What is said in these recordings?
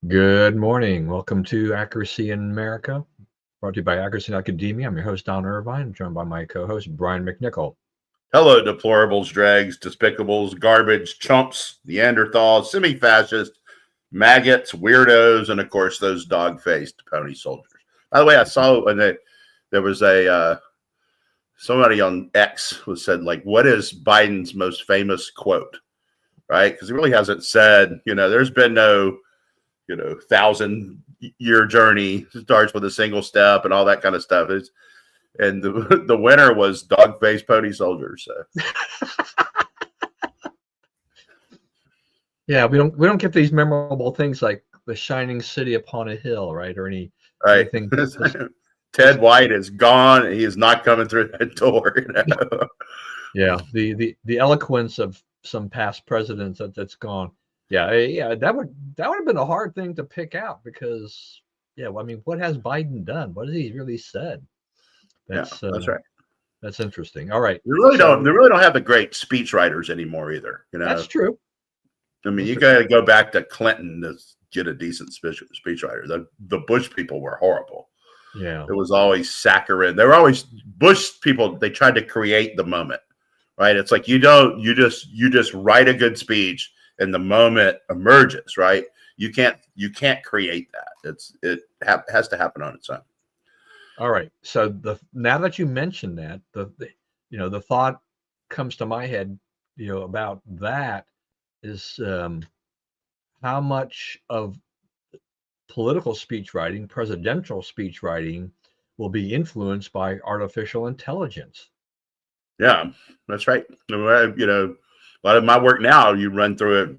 Good morning. Welcome to Accuracy in America, brought to you by Accuracy in Academia. I'm your host, Don Irvine, joined by my co-host, Brian McNichol. Hello, deplorables, drags, despicables, garbage, chumps, Neanderthals, semi-fascists, maggots, weirdos, and of course those dog-faced pony soldiers. By the way, I saw there was a somebody on X was said like, "What is Biden's most famous quote?" Right? Because he really hasn't said. There's been no 1,000-year journey. It starts with a single step and all that kind of stuff. And the winner was dog-faced pony soldiers. So. Yeah, we don't get these memorable things like the shining city upon a hill, right? Or Right. anything. Ted White is gone. He is not coming through that door. Yeah, the eloquence of some past presidents that's gone. Yeah, that would have been a hard thing to pick out because I mean, what has Biden done? What has he really said? That's That's right. That's interesting. All right, They really don't have the great speech writers anymore either. That's true. I mean, you got to go back to Clinton to get a decent speech writer. The Bush people were horrible. Yeah, it was always saccharine. They were always Bush people. They tried to create the moment, right? It's like you just write a good speech and the moment emerges, right? You can't create that. It has to happen on its own. All right. So now that you mentioned that, the thought comes to my head, about that is how much of political speech writing, presidential speech writing, will be influenced by artificial intelligence. Yeah, that's right. A lot of my work now, you run through it.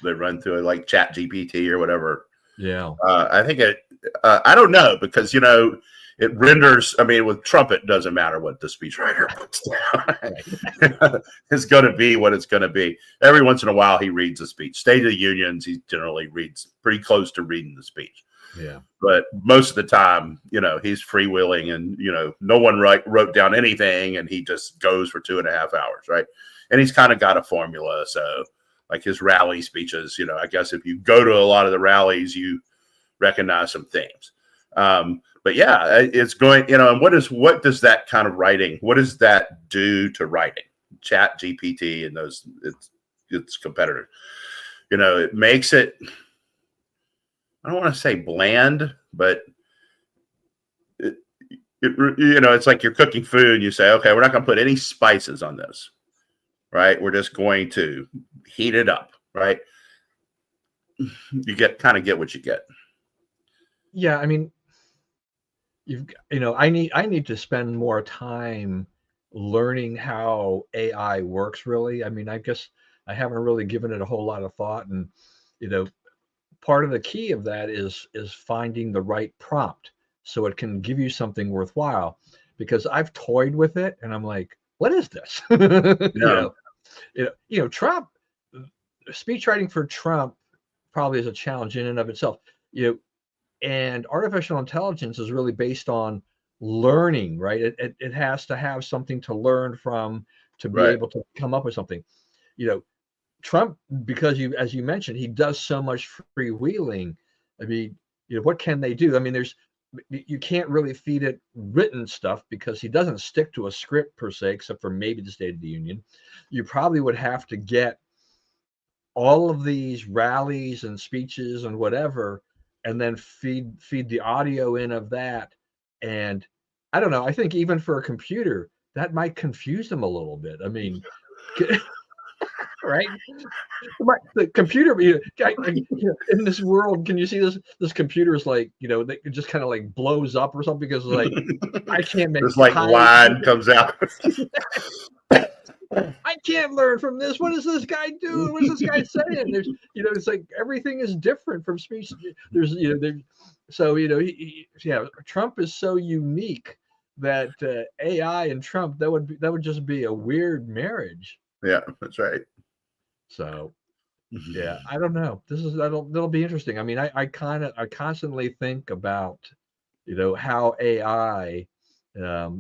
They run through it like Chat GPT or whatever. Yeah. I think I don't know because it renders. I mean, with Trump, it doesn't matter what the speechwriter puts down. It's going to be what it's going to be. Every once in a while, he reads a speech. State of the Unions, he generally reads pretty close to reading the speech. Yeah. But most of the time, he's freewheeling and, no one wrote down anything and he just goes for 2.5 hours, right? And he's kind of got a formula. So like his rally speeches, I guess if you go to a lot of the rallies, you recognize some themes. But yeah, it's going, and what does that kind of writing, what does that do to writing? Chat GPT and its competitors, it makes it, I don't want to say bland, but it's like you're cooking food and you say, okay, we're not going to put any spices on this, right? We're just going to heat it up, right? You get what you get. Yeah, I mean, I need to spend more time learning how AI works really. I mean, I guess I haven't really given it a whole lot of thought, and part of the key of that is finding the right prompt so it can give you something worthwhile, because I've toyed with it and I'm like, what is this? No. Trump, speech writing for Trump probably is a challenge in and of itself. And artificial intelligence is really based on learning, right? It has to have something to learn from to be able to come up with something. Trump, because as you mentioned, he does so much freewheeling. I mean, what can they do? I mean, you can't really feed it written stuff because he doesn't stick to a script per se, except for maybe the State of the Union. You probably would have to get all of these rallies and speeches and whatever, and then feed the audio in of that. And I don't know, I think even for a computer, that might confuse them a little bit. I mean, right? The computer, in this world, can you see this computer is like, it just kind of like blows up or something because like I can't make this like line comes out. I can't learn from this. What is this guy doing? What is this guy saying? There's, it's like everything is different from speech. There's, so Trump is so unique that AI and Trump, that would just be a weird marriage. Yeah, that's right. So, yeah, I don't know. That'll be interesting. I mean, I constantly think about, how AI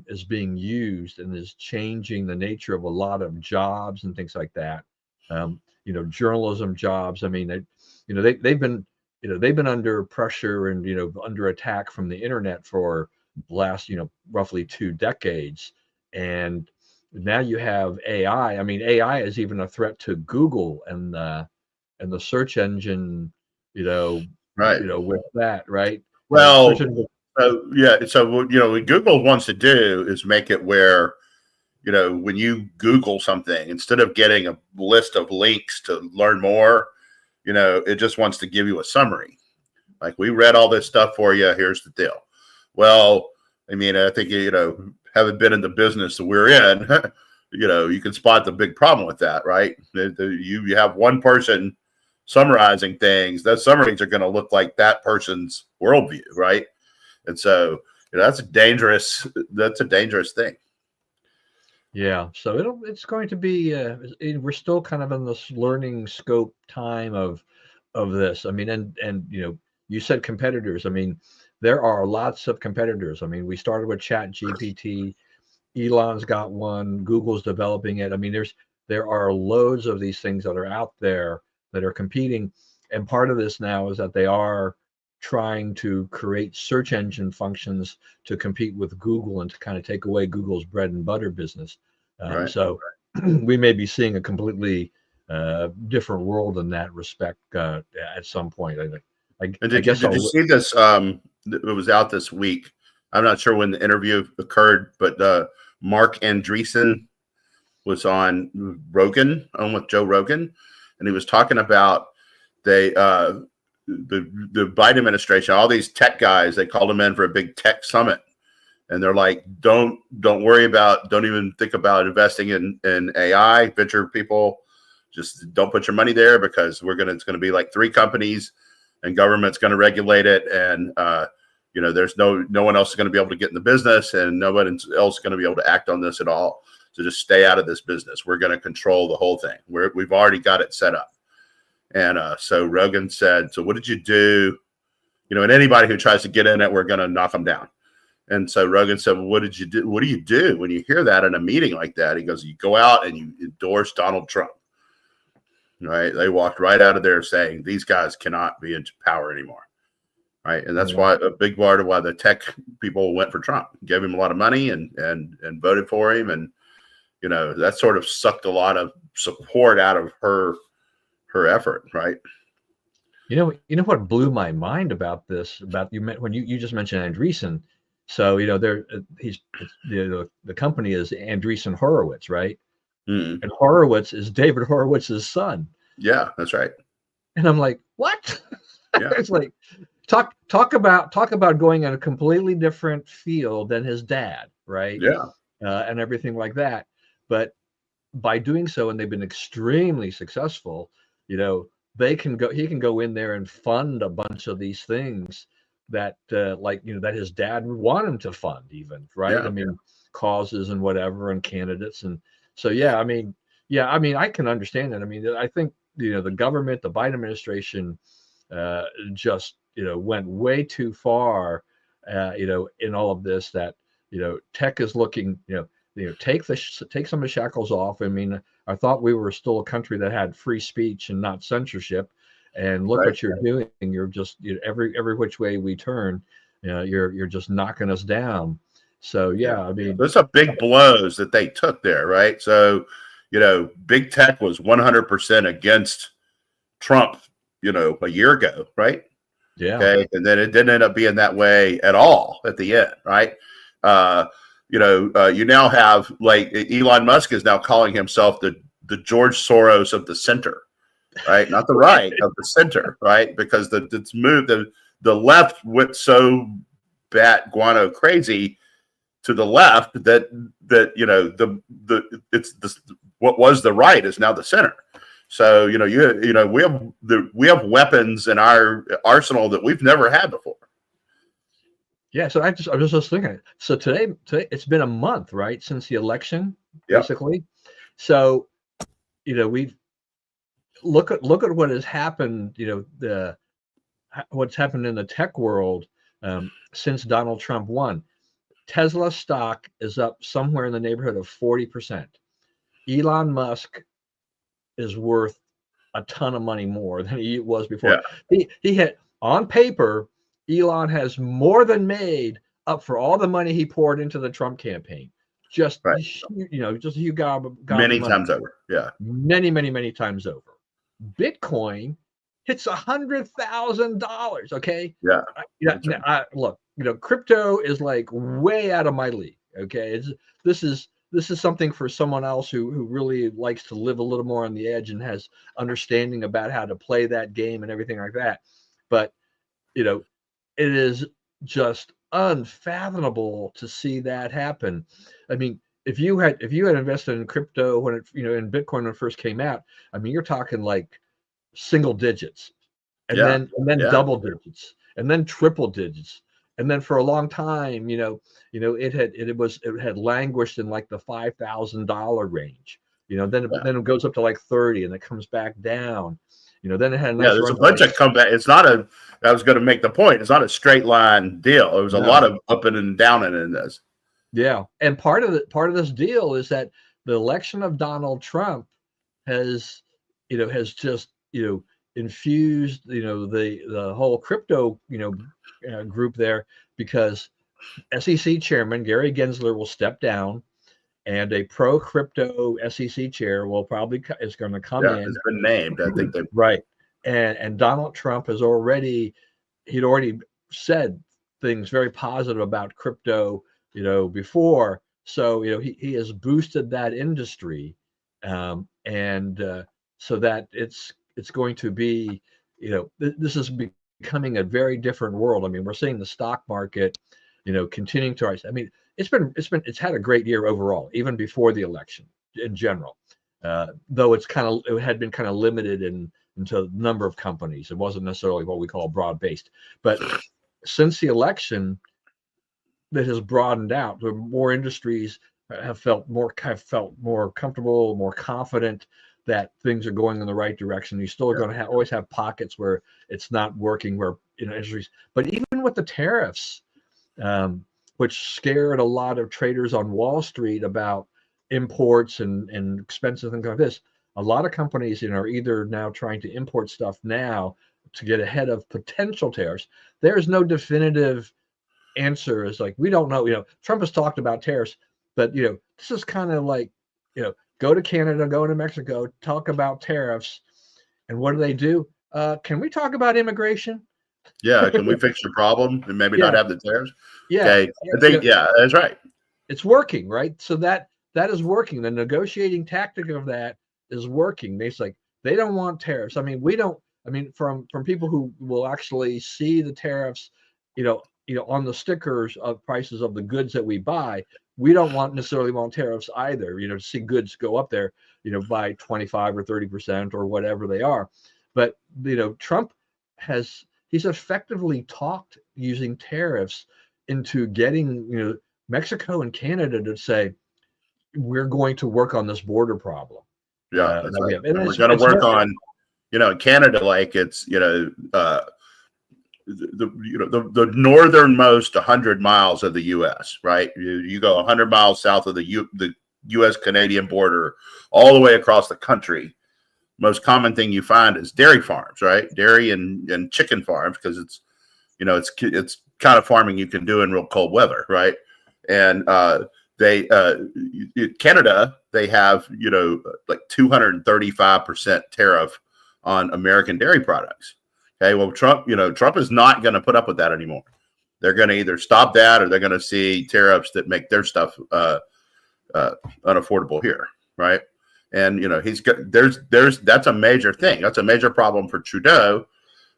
is being used and is changing the nature of a lot of jobs and things like that. Journalism jobs. I mean, they've been they've been under pressure and under attack from the internet for the last roughly 2 decades, and now you have AI. I mean, AI is even a threat to Google and the search engine, Right. with that, right? Search Well, engine. yeah. So what Google wants to do is make it where when you Google something, instead of getting a list of links to learn more, it just wants to give you a summary. Like, we read all this stuff for you. Here's the deal. Well, I mean, I think, having been in the business that we're in, you can spot the big problem with that, right? You have one person summarizing things. Those summaries are going to look like that person's worldview, right? And so, that's a dangerous thing. Yeah, so it's going to be we're still kind of in this learning scope time of this. I mean, and you said competitors. I mean, there are lots of competitors. I mean, we started with Chat GPT. Elon's got one. Google's developing it. I mean, there are loads of these things that are out there that are competing. And part of this now is that they are trying to create search engine functions to compete with Google and to kind of take away Google's bread and butter business. Right. So we may be seeing a completely different world in that respect at some point. I guess did you see this? It was out this week. I'm not sure when the interview occurred, but Mark Andreessen was on with Joe Rogan, and he was talking about the Biden administration, all these tech guys. They called him in for a big tech summit, and they're like, don't even think about investing in AI. Venture people, just don't put your money there, because it's gonna be like 3 companies, and government's going to regulate it, and there's no one else is going to be able to get in the business, and nobody else is going to be able to act on this at all. So just stay out of this business. We're going to control the whole thing. We've already got it set up. And so Rogan said, so what did you do? And anybody who tries to get in it, we're going to knock them down. And so Rogan said, well, what did you do? What do you do when you hear that in a meeting like that? He goes, you go out and you endorse Donald Trump. Right? They walked right out of there saying these guys cannot be in power anymore. Right? And that's why a big part of why the tech people went for Trump, gave him a lot of money and voted for him. And, that sort of sucked a lot of support out of her effort. Right. You know what blew my mind about this, when you just mentioned Andreessen. So, the company is Andreessen Horowitz, right? Mm-hmm. And Horowitz is David Horowitz's son. Yeah, that's right. And I'm like, what? Yeah. It's like, talk about going in a completely different field than his dad, right? Yeah. And everything like that. But by doing so, and they've been extremely successful, he can go in there and fund a bunch of these things that that his dad would want him to fund, even, right? Yeah. I mean, causes and whatever, and candidates. And so, I mean, I can understand that. I mean, I think, the government, the Biden administration, just, went way too far, in all of this, that, tech is looking, take some of the shackles off. I mean, I thought we were still a country that had free speech and not censorship. And look what you're doing. You're just, every which way we turn, you're just knocking us down. So, I mean, those are big blows that they took there, right? So, big tech was 100% against Trump, a year ago, right? Yeah. Okay. And then it didn't end up being that way at all at the end, right? You now have, like, Elon Musk is now calling himself the George Soros of the center, right? Not the right, of the center, right? Because it's moved, the left went so bat guano crazy to the left that what was the right is now the center. So we have weapons in our arsenal that we've never had before. Yeah, so I was just thinking. So today it's been a month, right, since the election, basically. So, we've look at what has happened. What's happened in the tech world since Donald Trump won. Tesla stock is up somewhere in the neighborhood of 40%. Elon Musk is worth a ton of money more than he was before. Yeah. He had on paper, Elon has more than made up for all the money he poured into the Trump campaign. Just Right. just a huge gob Many of money. times over. Yeah. Many times over. Bitcoin hits $100,000. Okay. Yeah. Look, crypto is like way out of my league. Okay. This is something for someone else who really likes to live a little more on the edge and has understanding about how to play that game and everything like that. But it is just unfathomable to see that happen. I mean, if you had invested in crypto when it in Bitcoin when it first came out, I mean, you're talking like single digits, and then double digits, and then triple digits, and then for a long time, it had languished in like the $5,000 range. Then it goes up to like 30, and it comes back down. Then it had a nice there's run a bunch of comeback. It's not a. I was going to make the point. It's not a straight line deal. There was a lot of up and down in this. Yeah, and part of this deal is that the election of Donald Trump has just infused the whole crypto group there, because SEC chairman Gary Gensler will step down, and a pro crypto SEC chair will probably is going to come in. It's been named. I think they right, and Donald Trump he'd already said things very positive about crypto before, so he has boosted that industry, and so that it's going to be this is becoming a very different world. I mean, we're seeing the stock market continuing to rise. I mean, it's had a great year overall, even before the election in general, though it had been kind of limited into the number of companies. It wasn't necessarily what we call broad based, but since the election, that has broadened out. The more industries have felt more comfortable, more confident that things are going in the right direction. You're still going to always have pockets where it's not working, where industries. But even with the tariffs, which scared a lot of traders on Wall Street about imports and expensive things like this, a lot of companies are either now trying to import stuff now to get ahead of potential tariffs. There's no definitive answer. Is like, we don't know. Trump has talked about tariffs, but this is kind of like, go to Canada, go to Mexico, talk about tariffs, and what do? Can we talk about immigration? Yeah, can we fix your problem and maybe not have the tariffs? Yeah, okay. I think that's right. It's working, right? So that is working. The negotiating tactic of that is working. They don't want tariffs. I mean, we don't. I mean, from people who will actually see the tariffs, on the stickers of prices of the goods that we buy, we don't necessarily want tariffs either, to see goods go up there, by 25 or 30% or whatever they are. But, Trump he's effectively talked using tariffs into getting, Mexico and Canada to say, we're going to work on this border problem. Yeah, that's right. And we're going to work on, in Canada, like it's, the northernmost 100 miles of the U.S., right? You go 100 miles south of the U.S.-Canadian border, all the way across the country. Most common thing you find is dairy farms, right? Dairy and chicken farms, because it's kind of farming you can do in real cold weather, right? And Canada, they have like 235% tariff on American dairy products. Okay, well, Trump is not going to put up with that anymore. They're going to either stop that, or they're going to see tariffs that make their stuff unaffordable here, right? And that's a major thing. That's a major problem for Trudeau,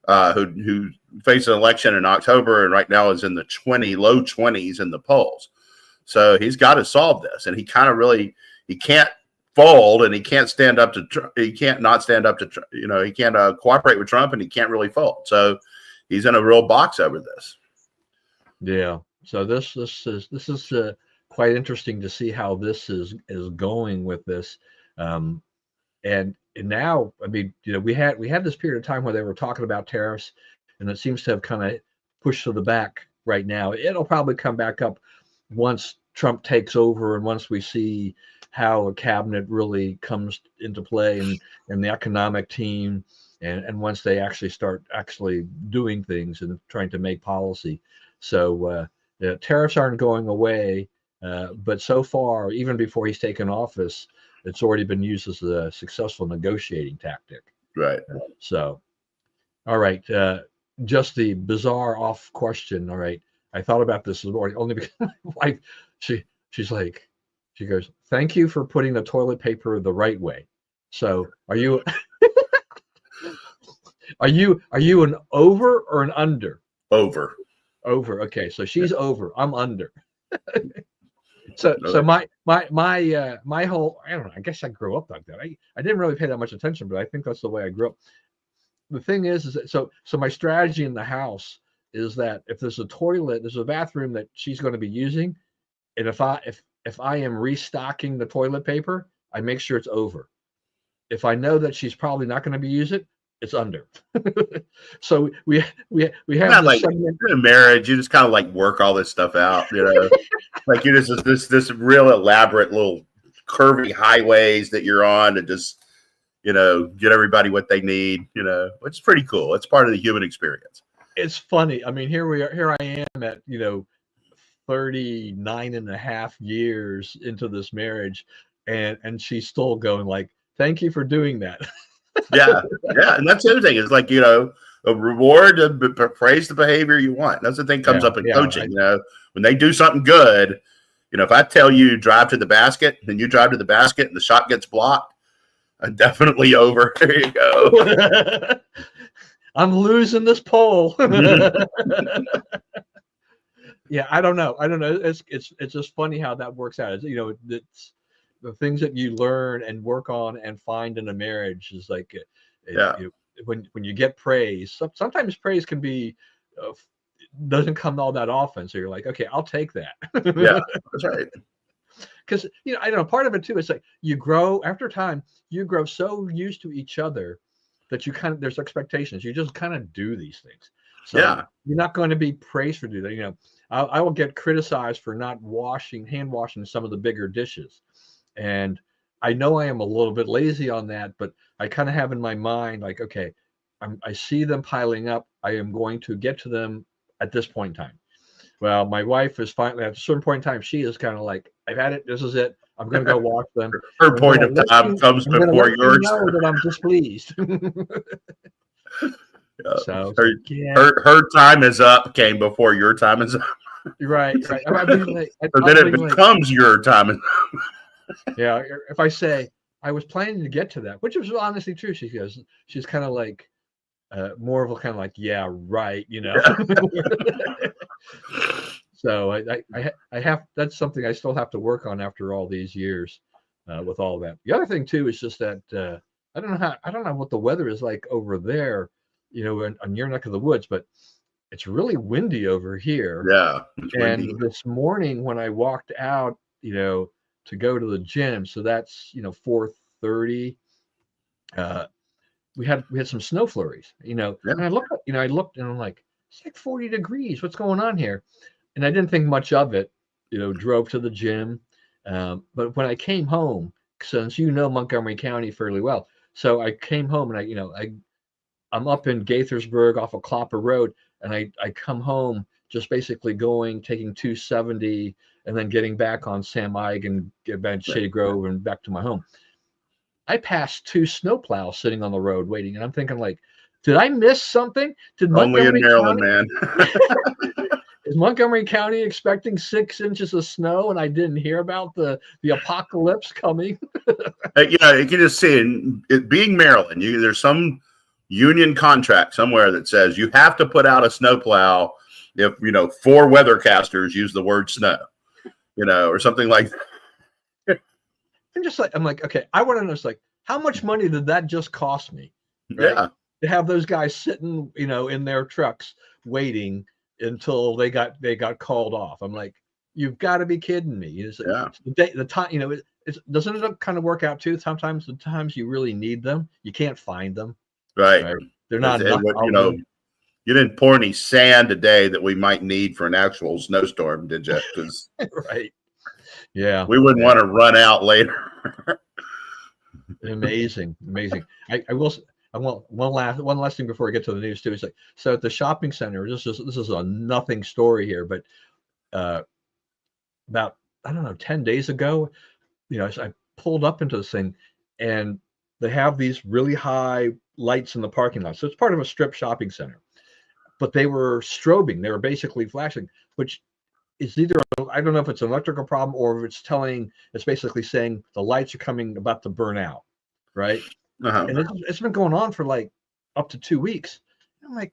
who faced an election in October and right now is in the low 20s in the polls. So he's got to solve this, and he can't fold, and he can't stand up to. He can't not stand up to. He can't cooperate with Trump, and he can't really fold. So he's in a real box over this. Yeah. So this is quite interesting to see how this is going with this, and now, I mean, we had this period of time where they were talking about tariffs, and it seems to have kind of pushed to the back right now. It'll probably come back up once Trump takes over, and once we see how a cabinet really comes into play, and the economic team, and once they actually start doing things and trying to make policy. So the tariffs aren't going away, but so far, even before he's taken office, it's already been used as a successful negotiating tactic. Right. So, all right, just the bizarre off question. All right, I thought about this morning only because my wife, she's like, she goes, "Thank you for putting the toilet paper the right way." So, are you are you an over or an under? Over. Over. Okay, so she's over. I'm under. So my whole, I don't know, I guess I grew up like that. I didn't really pay that much attention, but I think that's the way I grew up. The thing is that so my strategy in the house is that if there's a bathroom that she's going to be using, and if I am restocking the toilet paper, I make sure it's over. If I know that she's probably not going to be using it, it's under. So we have not like in a marriage, you just kind of like work all this stuff out, you know. Like you just this real elaborate little curvy highways that you're on to just, you know, get everybody what they need, you know, which is pretty cool. It's part of the human experience. It's funny. I mean, here I am at, 39 and a half years into this marriage, and she's still going like, "Thank you for doing that." Yeah. And that's the other thing is like, you know, a reward to praise the behavior you want. That's the thing comes up in coaching. Right. You know, when they do something good, you know, if I tell you drive to the basket, then you drive to the basket and the shot gets blocked, I'm definitely over. There you go. I'm losing this poll. Yeah, I don't know. It's just funny how that works out. It's, it's the things that you learn and work on and find in a marriage is like, when you get praise, sometimes praise can be doesn't come all that often. So you're like, okay, I'll take that. Yeah, that's right. Because I don't know, part of it too, it's like you grow after time, you grow so used to each other that there's expectations. You just kind of do these things. So you're not going to be praised for doing that. I will get criticized for not hand washing some of the bigger dishes. And I know I am a little bit lazy on that, but I kind of have in my mind, like, okay, I see them piling up. I am going to get to them at this point in time. Well, my wife is finally at a certain point in time. She is kind of like, I've had it. This is it. I'm going to go wash them. Her point of time comes before yours. You know that I'm displeased. So her time is up came before your time is up. Right. So then it becomes your time. Yeah. If I say I was planning to get to that, which was honestly true, she's kind of like more of a kind of like, yeah, right, So I have, that's something I still have to work on after all these years with all that. The other thing too is just that I don't know what the weather is like over there, on your neck of the woods, but it's really windy over here. Yeah. And this morning when I walked out, to go to the gym, so that's 4:30. We had some snow flurries, and I looked and I'm like, it's like 40 degrees. What's going on here? And I didn't think much of it, drove to the gym. But when I came home, since Montgomery County fairly well, so I came home and I'm up in Gaithersburg off of Clopper Road, and I come home just basically taking 270 and then getting back on Sam Eig and get back to Shady Grove and back to my home. I passed 2 snowplows sitting on the road waiting, and I'm thinking like, did I miss something? Only in Maryland, man. Is Montgomery County expecting 6 inches of snow and I didn't hear about the apocalypse coming? You can just see it being Maryland, there's some union contract somewhere that says you have to put out a snowplow if 4 weathercasters use the word snow, or something like that. I'm like, okay, I want to know, like, how much money did that just cost me? Right? Yeah. To have those guys sitting, in their trucks waiting until they got called off. I'm like, you've got to be kidding me. The time, doesn't it kind of work out too? Sometimes the times you really need them, you can't find them. Right. They're not. You didn't pour any sand today that we might need for an actual snowstorm, did you? Right. Yeah. We wouldn't want to run out later. Amazing. I will. I want one last thing before I get to the news too. It's like, so at the shopping center, this is a nothing story here, but about, I don't know, 10 days ago, I pulled up into this thing, and they have these really high lights in the parking lot. So it's part of a strip shopping center, but they were strobing. They were basically flashing, which is either, I don't know if it's an electrical problem or if it's basically saying the lights are about to burn out, right? Uh-huh. And it's been going on for like up to 2 weeks. I'm like,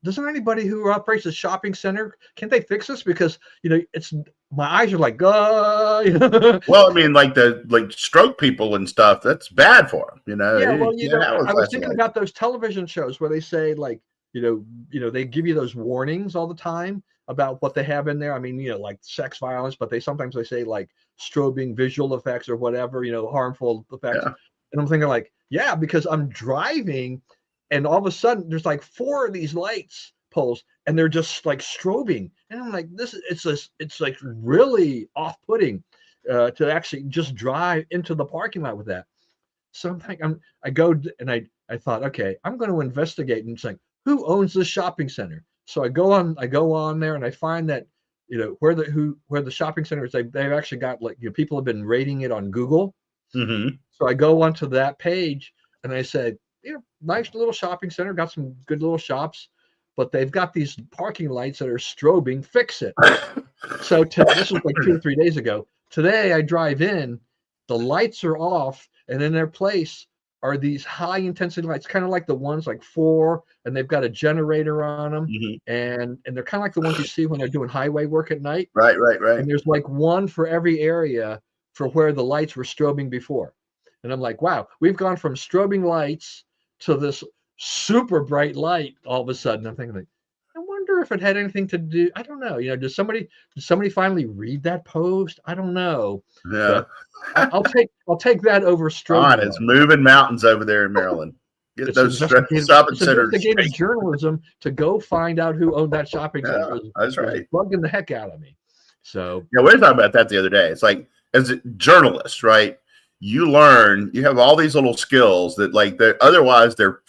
doesn't anybody who operates a shopping center, can't they fix this? Because it's, my eyes are like, Well, I mean, like stroke people and stuff, that's bad for them, Yeah, well, I was flashing thinking lights. about those television shows where they say, like, they give you those warnings all the time about what they have in there. I mean, like sex violence, but sometimes they say like strobing visual effects or whatever, harmful effects. Yeah. And I'm thinking like, yeah, because I'm driving, and all of a sudden there's like 4 of these lights poles, and they're just like strobing, and I'm like, it's like really off-putting to actually just drive into the parking lot with that. So I'm like, I go and I thought, okay, I'm going to investigate, and it's like, who owns this shopping center? So I go on there, and I find that where the shopping center is. They've actually got, like, people have been rating it on Google. Mm-hmm. So I go onto that page, and I said, nice little shopping center, got some good little shops, but they've got these parking lights that are strobing. Fix it. So this was like 2 or 3 days ago. Today I drive in, the lights are off, and in their place are these high intensity lights, kind of like the ones like 4, and they've got a generator on them, Mm-hmm. and they're kind of like the ones you see when they're doing highway work at night. Right. And there's like one for every area for where the lights were strobing before. And I'm like, wow, we've gone from strobing lights to this super bright light all of a sudden. I'm thinking, like, I wonder if it had anything to do. I don't know. Did somebody finally read that post? I don't know. Yeah. But I'll take that over strobing. It's moving mountains over there in Maryland. Get those shopping centers. Investigative journalism to go find out who owned that shopping center. Yeah, that's right. Bugging the heck out of me. So we were talking about that the other day. It's like, as a journalist, right? You learn, you have all these little skills that, like, otherwise they're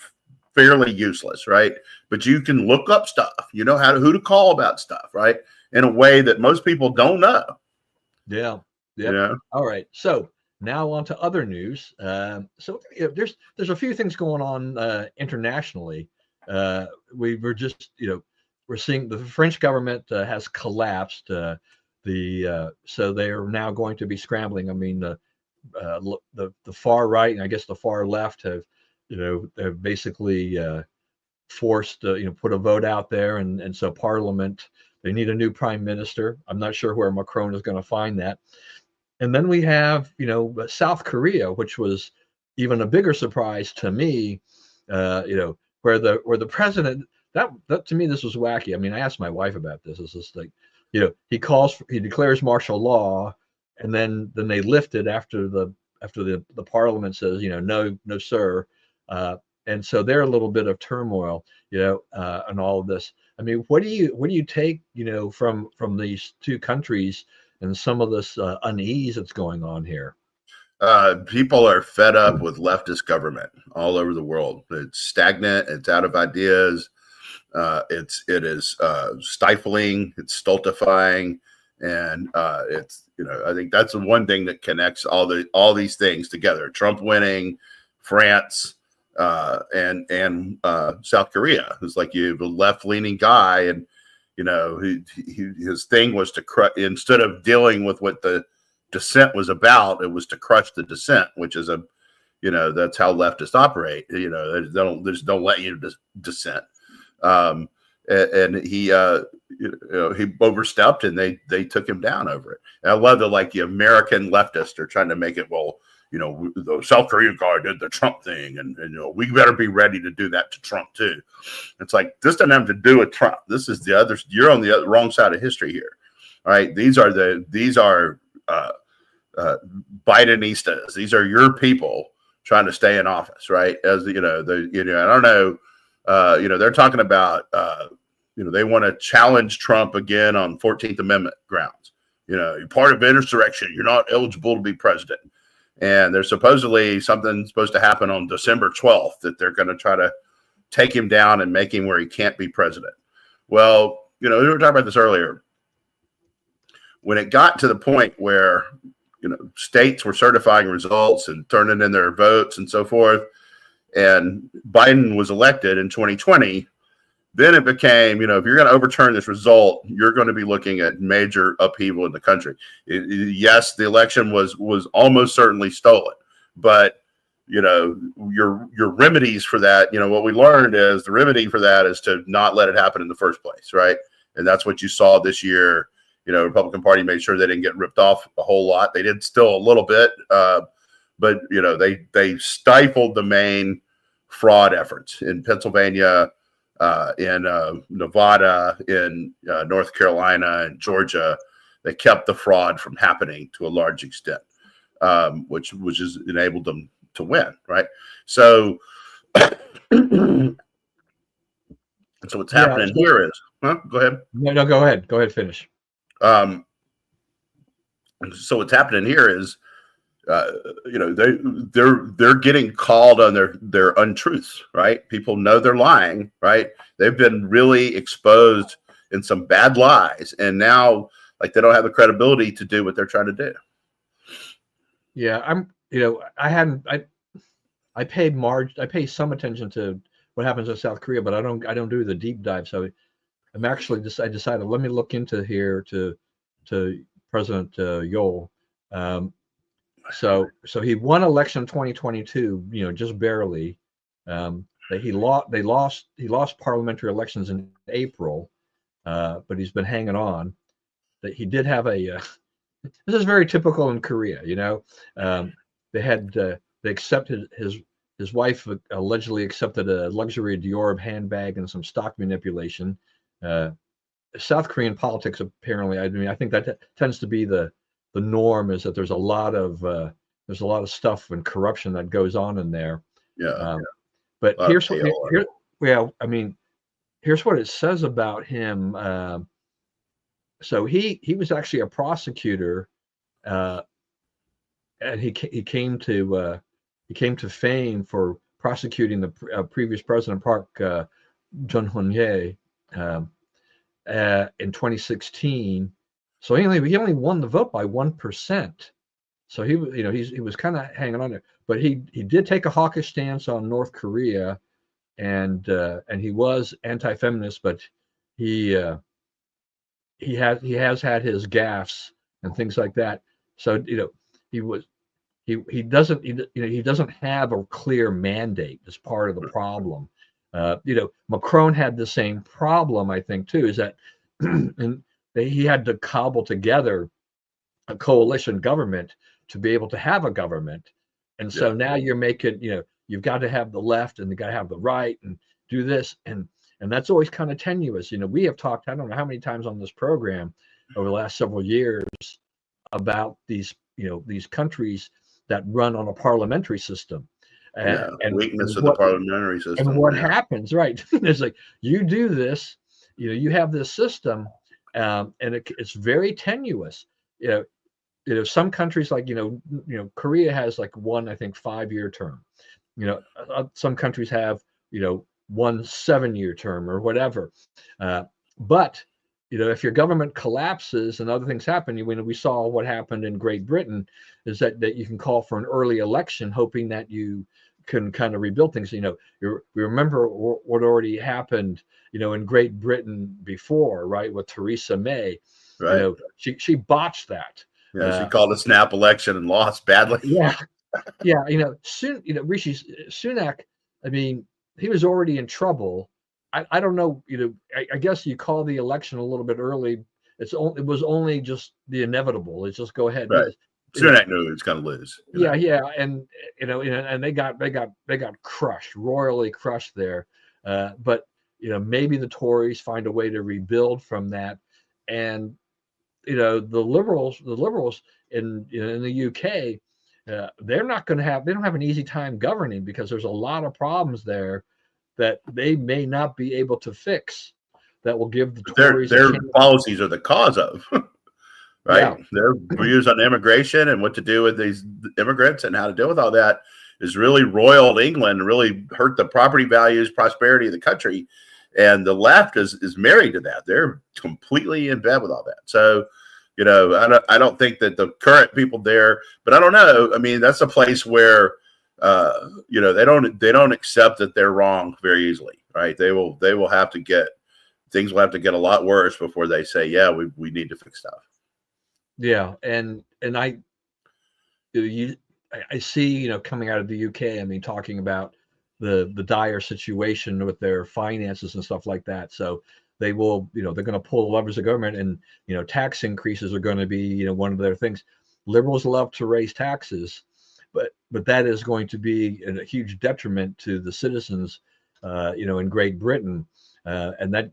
fairly useless, right? But you can look up stuff. You know who to call about stuff, right? In a way that most people don't know. Yeah. All right. So now on to other news. So there's a few things going on internationally. We were just, we're seeing the French government has collapsed. So they are now going to be scrambling. I mean, the far right and I guess the far left have basically forced put a vote out there, and so Parliament, they need a new prime minister. I'm not sure where Macron is going to find that. And then we have South Korea, which was even a bigger surprise to me. Where the president, that to me, this was wacky. I mean, I asked my wife about this. It's just like, he declares martial law, and then they lift it after the parliament says, no sir. And so they're a little bit of turmoil, and all of this. I mean, what do you take, from these two countries and some of this unease that's going on here? People are fed up with leftist government all over the world. It's stagnant. It's out of ideas. It is stifling. It's stultifying, and it's I think that's the one thing that connects all these things together. Trump winning, France, and South Korea. It's like you have a left-leaning guy, and his thing was to instead of dealing with what the dissent was about, it was to crush the dissent, which is that's how leftists operate. They just don't let you dissent. And he overstepped, and they took him down over it. And I love that, the American leftists are trying to make it, the South Korean guy did the Trump thing, and we better be ready to do that to Trump too. It's like, this doesn't have to do with Trump. This is the other. You're on the wrong side of history here. All right, these are Bidenistas. These are your people trying to stay in office, right? As I don't know. They're talking about, they want to challenge Trump again on 14th Amendment grounds. You're part of insurrection. You're not eligible to be president. And there's supposedly something supposed to happen on December 12th that they're going to try to take him down and make him where he can't be president. Well, we were talking about this earlier. When it got to the point where, states were certifying results and turning in their votes and so forth, and Biden was elected in 2020, then it became, if you're going to overturn this result, you're going to be looking at major upheaval in the country. Yes, the election was almost certainly stolen, but your remedies for that, what we learned is the remedy for that is to not let it happen in the first place, right? And that's what you saw this year. Republican Party made sure they didn't get ripped off a whole lot. They did still a little bit, but they stifled the main fraud efforts in Pennsylvania, in Nevada, in North Carolina, and Georgia. They kept the fraud from happening to a large extent, which has enabled them to win, right? So, so what's happening here is, go ahead. No, go ahead. Go ahead, finish. So what's happening here is, they're getting called on their untruths, right? People know they're lying, right? They've been really exposed in some bad lies, and now they don't have the credibility to do what they're trying to do. Yeah, I pay some attention to what happens in South Korea, but I don't do the deep dive. So I'm actually I decided, let me look into here to President Yoel. So he won election 2022, just barely. He lost parliamentary elections in April, but he's been hanging on. That he did have a this is very typical in Korea, they accepted his wife allegedly accepted a luxury Dior handbag and some stock manipulation. South Korean politics, apparently, I think that tends to be the norm, is that there's a lot of stuff and corruption that goes on in there. But here's what it says about him. So he was actually a prosecutor, and he came to fame for prosecuting the previous president, Park Geun-hye, in 2016. So he only won the vote by 1%. So he was kind of hanging on there, but he did take a hawkish stance on North Korea, and he was anti-feminist, but he has had his gaffes and things like that. So he doesn't have a clear mandate. That's part of the problem. Macron had the same problem, I think, too, is that and he had to cobble together a coalition government to be able to have a government. And so now you're making, you've got to have the left and you got to have the right and do this. And that's always kind of tenuous. We have talked, I don't know how many times on this program over the last several years about these countries that run on a parliamentary system. And weakness of the parliamentary system. And what happens, right? It's like, you do this, you have this system, and it's very tenuous. Some countries like, Korea has like one, I think, 5-year term. Some countries have, 1 7-year term or whatever. But if your government collapses and other things happen, we saw what happened in Great Britain, is that you can call for an early election, hoping that you can kind of rebuild things. We remember what already happened, in Great Britain before, right, with Theresa May. Right. She botched that. Yeah, she called a snap election and lost badly. Yeah. Rishi Sunak, he was already in trouble. I don't know, I guess you call the election a little bit early. It was only just the inevitable. It's just go ahead. Right. Sunak knew he was going to lose. Yeah, and and they got crushed, royally crushed there. But maybe the Tories find a way to rebuild from that, and the liberals in the UK, they don't have an easy time governing, because there's a lot of problems there that they may not be able to fix, that will give the Tories their policies are the cause of. right? Yeah. Their views on immigration and what to do with these immigrants and how to deal with all that is really roiled England, really hurt the property values, prosperity of the country. And the left is married to that. They're completely in bed with all that. So, I don't think that the current people there, but I don't know. I mean, that's a place where, they don't accept that they're wrong very easily, right? They will have to get, things will have to get a lot worse before they say, yeah, we need to fix stuff. Yeah. And I see, coming out of the UK, I mean, talking about the dire situation with their finances and stuff like that. So they will, they're going to pull the levers of government, and tax increases are going to be, one of their things. Liberals love to raise taxes, but that is going to be a huge detriment to the citizens, in Great Britain, and that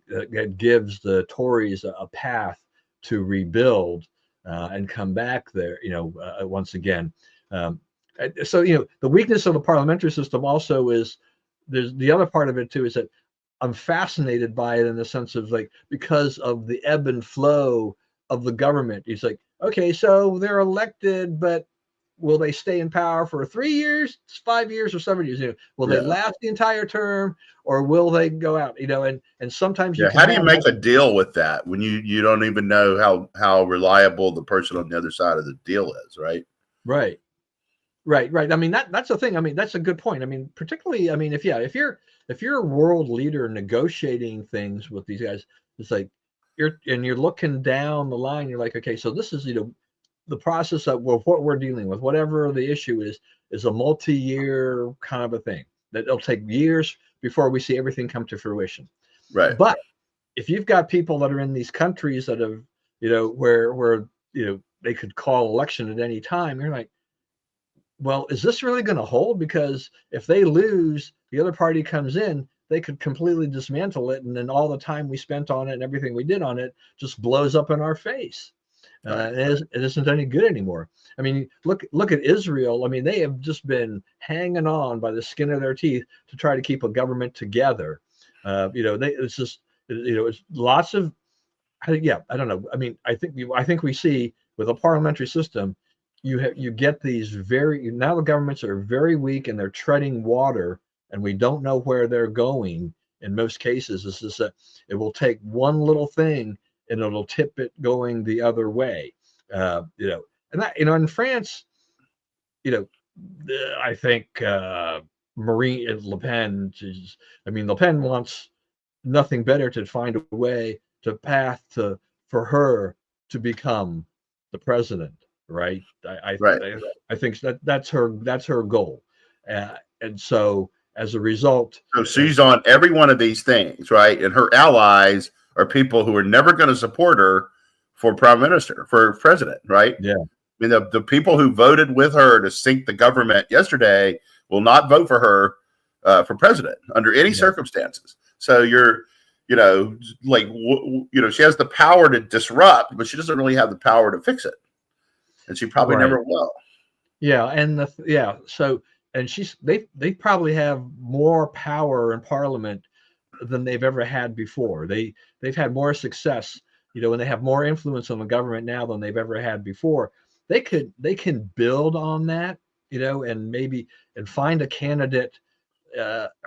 gives the Tories a path to rebuild and come back there, once again. So the weakness of the parliamentary system also is, there's the other part of it too, is that I'm fascinated by it in the sense of, like, because of the ebb and flow of the government. It's like, okay, so they're elected, but will they stay in power for 3 years, 5 years, or 7 years? Will they last the entire term, or will they go out? And sometimes you can how do you make a deal with that when you don't even know how reliable the person on the other side of the deal is, right? Right. I mean, that's the thing. I mean, that's a good point. I mean, particularly, I mean, if you're a world leader negotiating things with these guys, it's like you're looking down the line. You're like, okay, so this is the process of what we're dealing with, whatever the issue is a multi-year kind of a thing that it'll take years before we see everything come to fruition. Right. But if you've got people that are in these countries that have, where they could call election at any time, you're like, well, is this really going to hold? Because if they lose, the other party comes in, they could completely dismantle it, and then all the time we spent on it and everything we did on it just blows up in our face. It isn't any good anymore. I mean, look at Israel. I mean, they have just been hanging on by the skin of their teeth to try to keep a government together. It's just, it's lots of, I don't know. I mean, I think we see with a parliamentary system, you get these now the governments are very weak and they're treading water, and we don't know where they're going. In most cases, it's just that it will take one little thing and it'll tip it going the other way. And that, in France, I think Marine Le Pen Le Pen wants nothing better to find a way to for her to become the president, right? Right. I think that's her goal, and so as a result, So she's on every one of these things, right? And her allies are people who are never going to support her for prime minister, for president, right? yeah, I mean, the people who voted with her to sink the government yesterday will not vote for her for president under any circumstances. So she has the power to disrupt, but she doesn't really have the power to fix it, and she probably never will. Yeah, and so, and they probably have more power in Parliament than they've ever had before. They've had more success, and they have more influence on the government now than they've ever had before. They can build on that, and find a candidate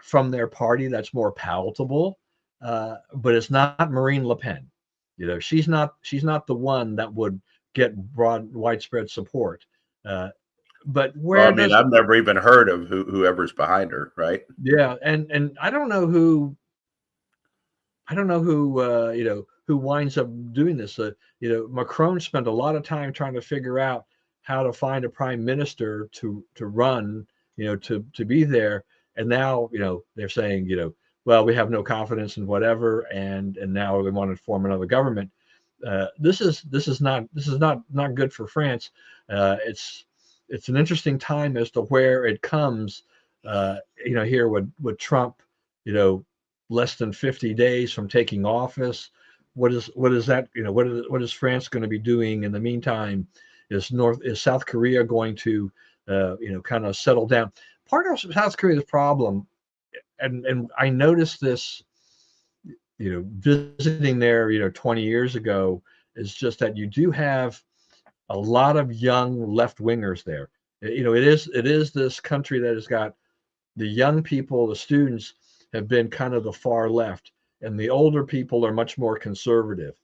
from their party that's more palatable. But it's not Marine Le Pen. She's not the one that would get widespread support. But Well, where I mean, does I've never even heard of whoever's behind her, right? and I don't know who who winds up doing this. Macron spent a lot of time trying to figure out how to find a prime minister to run, to be there. And now, they're saying, well, we have no confidence in whatever, and now they want to form another government. This is not good for France. It's an interesting time as to where it comes. Here with Trump, less than 50 days from taking office. What is that? What is France going to be doing in the meantime? Is South Korea going to kind of settle down? Part of South Korea's problem, and I noticed this, visiting there, 20 years ago, is just that you do have a lot of young left wingers there. It is this country that has got the young people, the students have been kind of the far left, and the older people are much more conservative.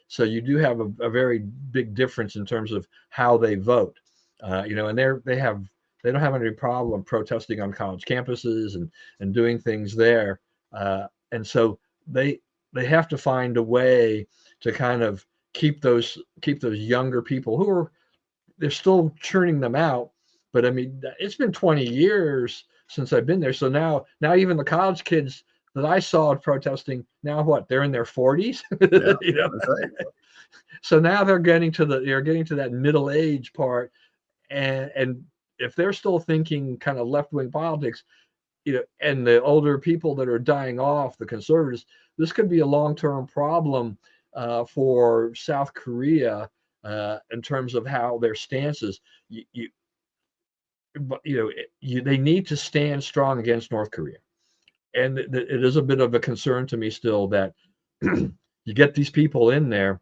So you do have a very big difference in terms of how they vote. And they don't have any problem protesting on college campuses and doing things there. And so they have to find a way to kind of keep those younger people who are they're still churning them out. But I mean, it's been 20 years since I've been there. So now even the college kids that I saw protesting, now what? They're in their 40s. Yeah, That's right. So now they're getting to that middle age part, and if they're still thinking kind of left wing politics, and the older people that are dying off, the conservatives, this could be a long term problem for South Korea in terms of how their stances. They need to stand strong against North Korea, and it is a bit of a concern to me still that you get these people in there,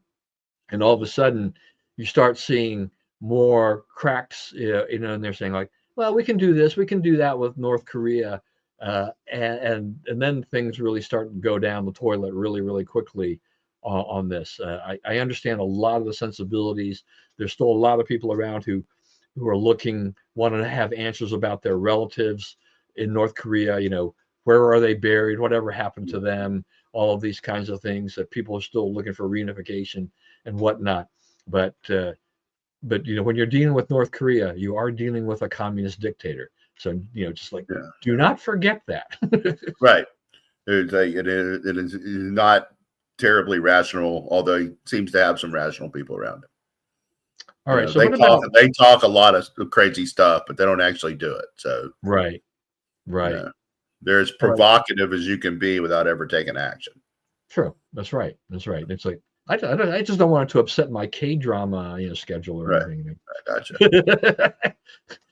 and all of a sudden you start seeing more cracks, and they're saying like, well, we can do this, we can do that with North Korea, and then things really start to go down the toilet really, really quickly on this. I understand a lot of the sensibilities. There's still a lot of people around who are wanting to have answers about their relatives in North Korea. Where are they buried? Whatever happened to them? All of these kinds of things that people are still looking for reunification and whatnot. But when you're dealing with North Korea, you are dealing with a communist dictator. So just like, do not forget that. Right. It is not terribly rational, although he seems to have some rational people around him. All right. So they talk a lot of crazy stuff, but they don't actually do it. So right. They're as provocative as you can be without ever taking action. True. That's right. It's like I just don't want it to upset my K-drama schedule or anything. I gotcha.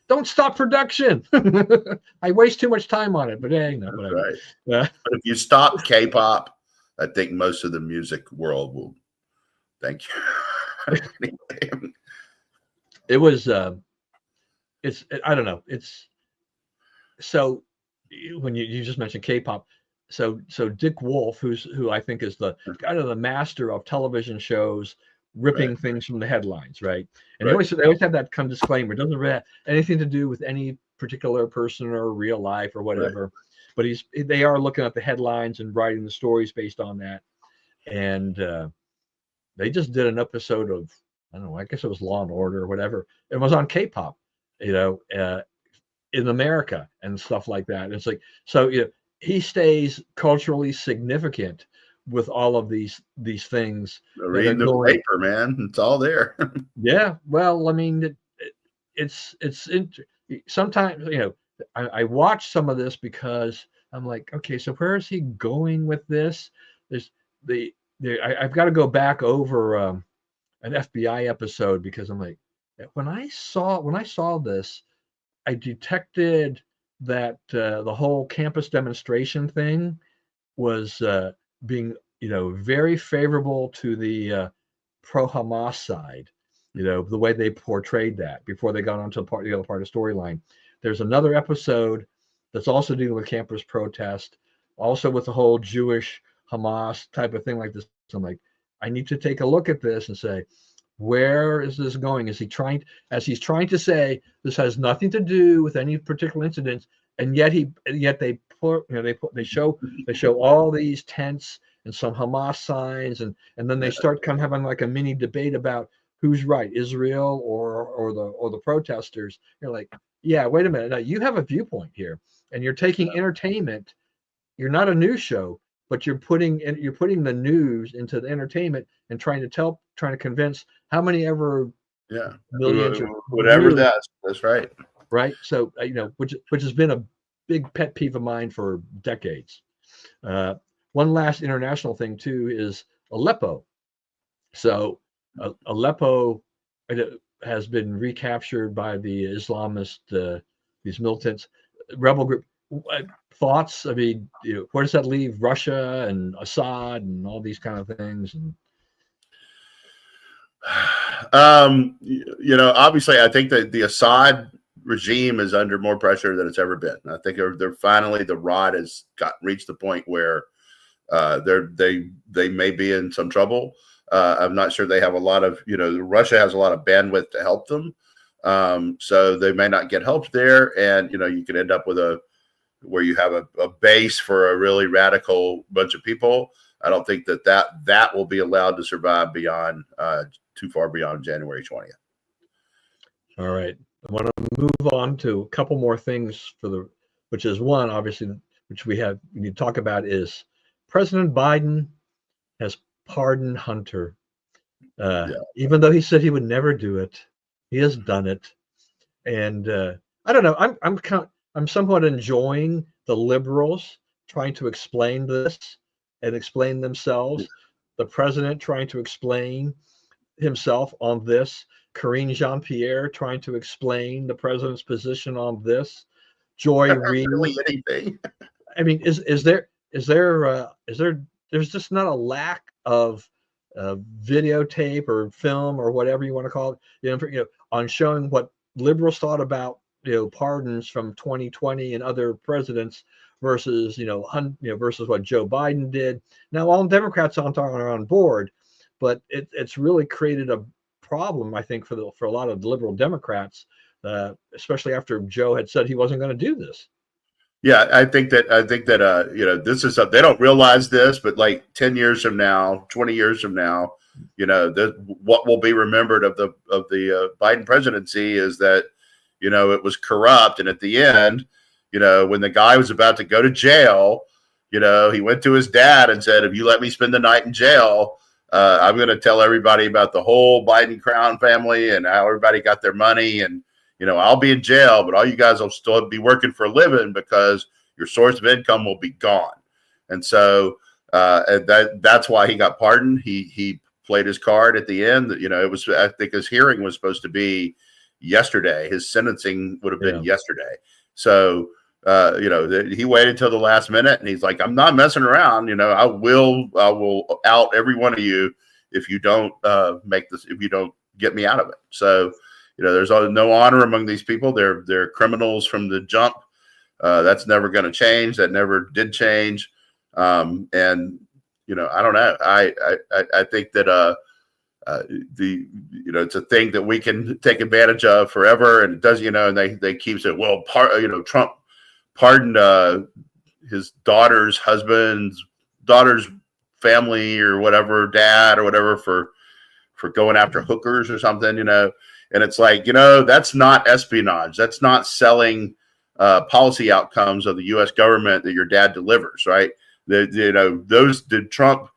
Don't stop production. I waste too much time on it, but whatever. Right. But if you stop K-pop, I think most of the music world will thank you. It was I don't know. It's so when you just mentioned K-pop, so Dick Wolf, who I think is the kind of the master of television shows, ripping things from the headlines, right? And they always have that kind of disclaimer. It doesn't really have anything to do with any particular person or real life or whatever. But they are looking at the headlines and writing the stories based on that. And they just did an episode of, I don't know, I guess it was Law and Order or whatever. It was on K-pop, in America and stuff like that. And it's like, so he stays culturally significant with all of these things. Reading the paper, man, it's all there. Yeah, well, I mean, it's sometimes I watch some of this because I'm like, okay, so where is he going with this? I've got to go back over an FBI episode because I'm like, when I saw this, I detected that the whole campus demonstration thing was being very favorable to the pro-Hamas side, the way they portrayed that before they got onto the other part of the storyline. There's another episode that's also dealing with campus protest, also with the whole Jewish Hamas type of thing like this. So I'm like, I need to take a look at this and say, where is this going? He's trying to say this has nothing to do with any particular incidents, and yet they show all these tents and some Hamas signs, and then they start kind of having like a mini debate about who's right, Israel or the protesters. You're like, yeah, wait a minute, now you have a viewpoint here, and you're taking entertainment. You're not a news show, but you're putting the news into the entertainment and trying to convince how many ever millions or whatever really, that's right. Right. So which has been a big pet peeve of mine for decades. One last international thing too is Aleppo. So Aleppo has been recaptured by the Islamist, these militants, rebel group. Thoughts? I mean, where does that leave Russia and Assad and all these kind of things? And Obviously, I think that the Assad regime is under more pressure than it's ever been. I think they're finally, the rod has reached the point where they may be in some trouble. I'm not sure they have a lot of, Russia has a lot of bandwidth to help them. So they may not get help there. And, you can end up with where you have a base for a really radical bunch of people. I don't think that will be allowed to survive beyond too far beyond January 20th. All right. I want to move on to a couple more things which is one, obviously, which we need to talk about is President Biden has pardoned Hunter. Even though he said he would never do it, he has done it. And I don't know. I'm somewhat enjoying the liberals trying to explain this and explain themselves. The president trying to explain himself on this. Karine Jean-Pierre trying to explain the president's position on this. Joy Reid. Really anything. I mean, there's just not a lack of videotape or film or whatever you want to call it, on showing what liberals thought about pardons from 2020 and other presidents versus versus what Joe Biden did. Now, all Democrats are on board, but it's really created a problem, I think, for a lot of the liberal Democrats, especially after Joe had said he wasn't going to do this. Yeah, I think that this is they don't realize this, but like 10 years from now, 20 years from now, what will be remembered of the Biden presidency is that it was corrupt, and at the end, when the guy was about to go to jail, he went to his dad and said, "If you let me spend the night in jail, I'm going to tell everybody about the whole Biden crown family and how everybody got their money, and I'll be in jail, but all you guys will still be working for a living because your source of income will be gone." And so that's why he got pardoned. He played his card at the end. I think his hearing was supposed to be yesterday. His sentencing would have been yesterday. So he waited till the last minute, and he's like, "I'm not messing around. I will out every one of you if you don't if you don't get me out of it." So there's no honor among these people. They're criminals from the jump. That's never going to change. That never did change. And I don't know. I think that it's a thing that we can take advantage of forever, and it does. And they keep saying, "Well, Trump pardoned his daughter's family or whatever, dad or whatever for going after hookers or something." And it's like, that's not espionage. That's not selling policy outcomes of the U.S. government that your dad delivers, right? Did Trump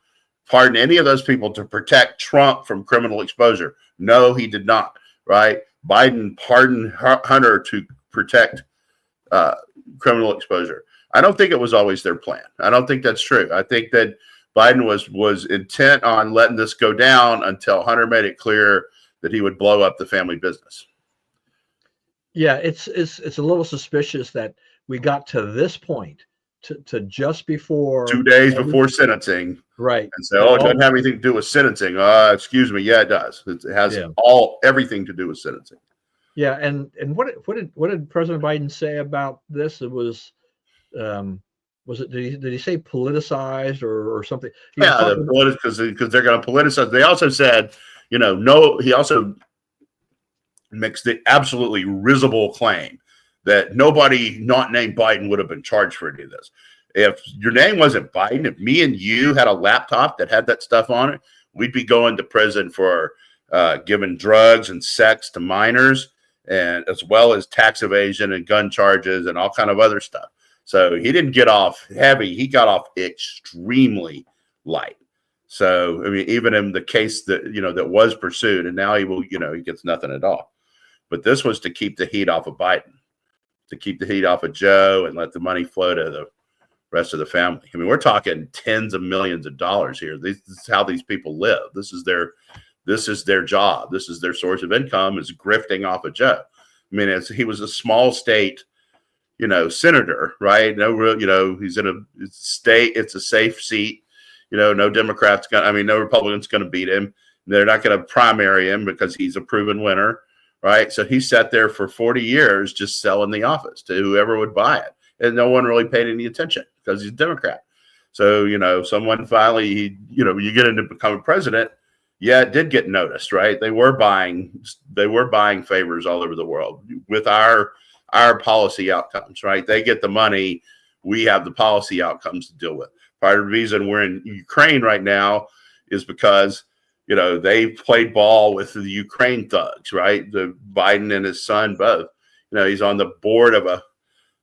pardon any of those people to protect Trump from criminal exposure? No, he did not, right? Biden pardoned Hunter to protect criminal exposure. I don't think it was always their plan. I don't think that's true. I think that Biden was intent on letting this go down until Hunter made it clear that he would blow up the family business. Yeah, it's a little suspicious that we got to this point, to just before 2 days before sentencing, right? And say, it doesn't have anything to do with sentencing. Excuse me, yeah, it does. It has everything to do with sentencing. Yeah, and what did President Biden say about this? It was did he say politicized or something? Because they're going to politicize. They also said, he also makes the absolutely risible claim that nobody not named Biden would have been charged for any of this. If your name wasn't Biden, if me and you had a laptop that had that stuff on it, we'd be going to prison for giving drugs and sex to minors, and as well as tax evasion and gun charges and all kind of other stuff. So he didn't get off heavy. He got off extremely light. So, I mean, even in the case that, that was pursued, and now he gets nothing at all. But this was to keep the heat off of Biden, to keep the heat off of Joe and let the money flow to the rest of the family. I mean, we're talking tens of millions of dollars here. This is how these people live. This is their job. This is their source of income, is grifting off of Joe. I mean, he was a small state, senator, right? No real, he's in a state. It's a safe seat. No Democrats no Republicans going to beat him. They're not going to primary him because he's a proven winner, right? So he sat there for 40 years just selling the office to whoever would buy it. And no one really paid any attention because he's a Democrat. So, someone finally, you get into becoming president. Yeah, it did get noticed, right? They were buying favors all over the world with our policy outcomes, right? They get the money. We have the policy outcomes to deal with. Part of the reason we're in Ukraine right now is because, they played ball with the Ukraine thugs, right? The Biden and his son both. He's on the board of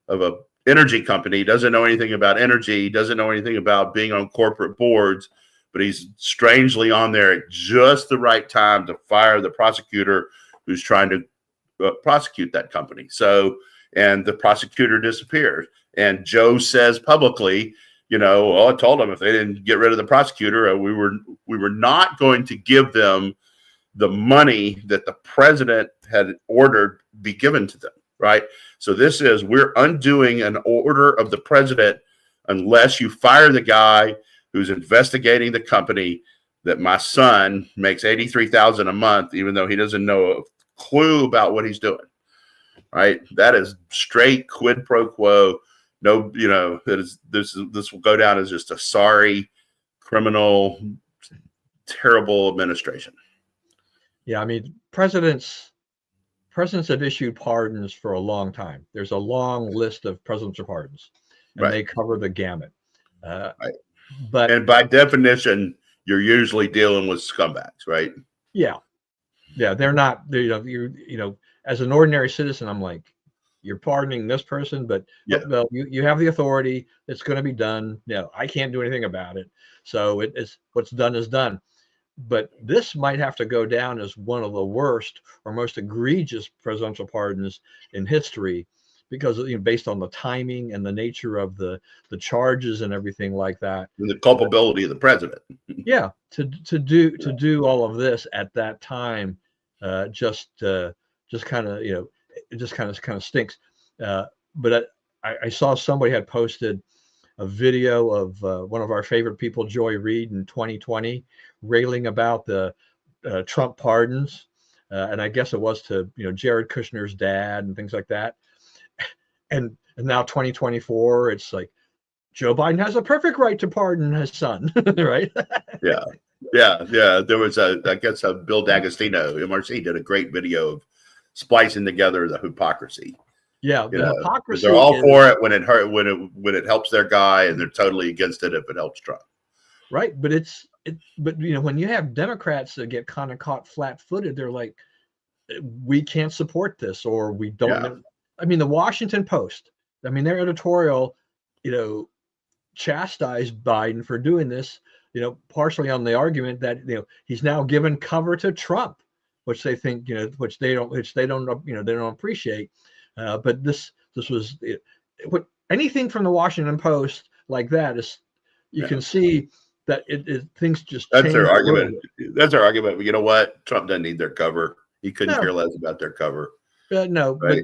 a energy company. He doesn't know anything about energy. He doesn't know anything about being on corporate boards, but he's strangely on there at just the right time to fire the prosecutor who's trying to prosecute that company. So, and the prosecutor disappears. And Joe says publicly, I told them if they didn't get rid of the prosecutor, we were not going to give them the money that the president had ordered be given to them, right? So this is, we're undoing an order of the president unless you fire the guy who's investigating the company that my son makes $83,000 a month, even though he doesn't know a clue about what he's doing, right? That is straight quid pro quo. No, this will go down as just a sorry, criminal, terrible administration. Yeah, I mean, presidents have issued pardons for a long time. There's a long list of presidential pardons, and they cover the gamut. Right. But by definition, you're usually dealing with scumbags, right? Yeah, they're not. You as an ordinary citizen, I'm like, you're pardoning this person, but well, you have the authority. It's going to be done. I can't do anything about it. So it's what's done is done. But this might have to go down as one of the worst or most egregious presidential pardons in history, because based on the timing and the nature of the charges and everything like that, and the culpability of the president. Yeah, to do all of this at that time, just kind of it just kind of stinks. But I saw somebody had posted a video of one of our favorite people, Joy Reid, in 2020, railing about the Trump pardons, and I guess it was to Jared Kushner's dad and things like that. And now 2024, it's like Joe Biden has a perfect right to pardon his son, right? Yeah. There was I guess Bill D'Agostino, MRC, did a great video of splicing together the hypocrisy. Yeah, the hypocrisy. They're all for it when it helps their guy, and they're totally against it if it helps Trump. Right, but but when you have Democrats that get kind of caught flat-footed, they're like, we can't support this, or we don't. Yeah. I mean, the Washington Post, their editorial, chastised Biden for doing this, partially on the argument that he's now given cover to Trump, which they think which they don't appreciate. But this was anything from the Washington Post like that is you can see that things just that's their argument. That's our argument. But you know what? Trump doesn't need their cover. He couldn't care less about their cover. No, right?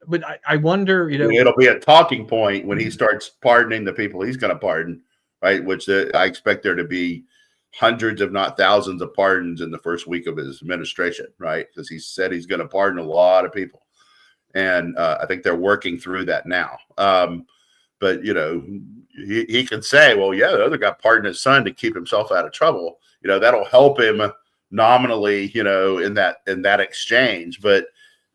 But I wonder, it'll be a talking point when he starts pardoning the people he's going to pardon, right? Which I expect there to be hundreds, if not thousands, of pardons in the first week of his administration, right? Because he said he's going to pardon a lot of people, and I think they're working through that now. But he can say, well, yeah, the other guy pardoned his son to keep himself out of trouble. That'll help him nominally, in that exchange, but.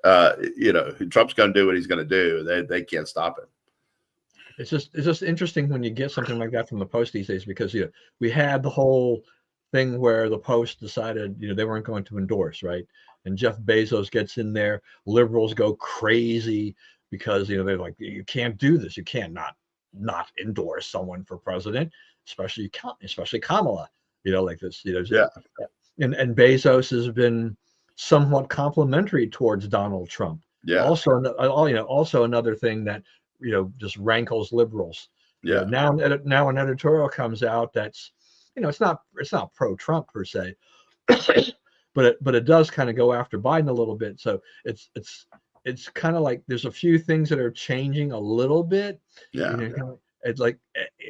Trump's going to do what he's going to do. They can't stop him. It's just interesting when you get something like that from the Post these days, because we had the whole thing where the Post decided they weren't going to endorse, right? And Jeff Bezos gets in there. Liberals go crazy because they're like, you can't do this. You can't not endorse someone for president, especially Kamala. Like this. And Bezos has been somewhat complimentary towards Donald Trump. Yeah. Also another thing that just rankles liberals. Yeah. Now an editorial comes out that's it's not pro-Trump per se, but it does kind of go after Biden a little bit. So it's kind of like there's a few things that are changing a little bit. Yeah. It's like,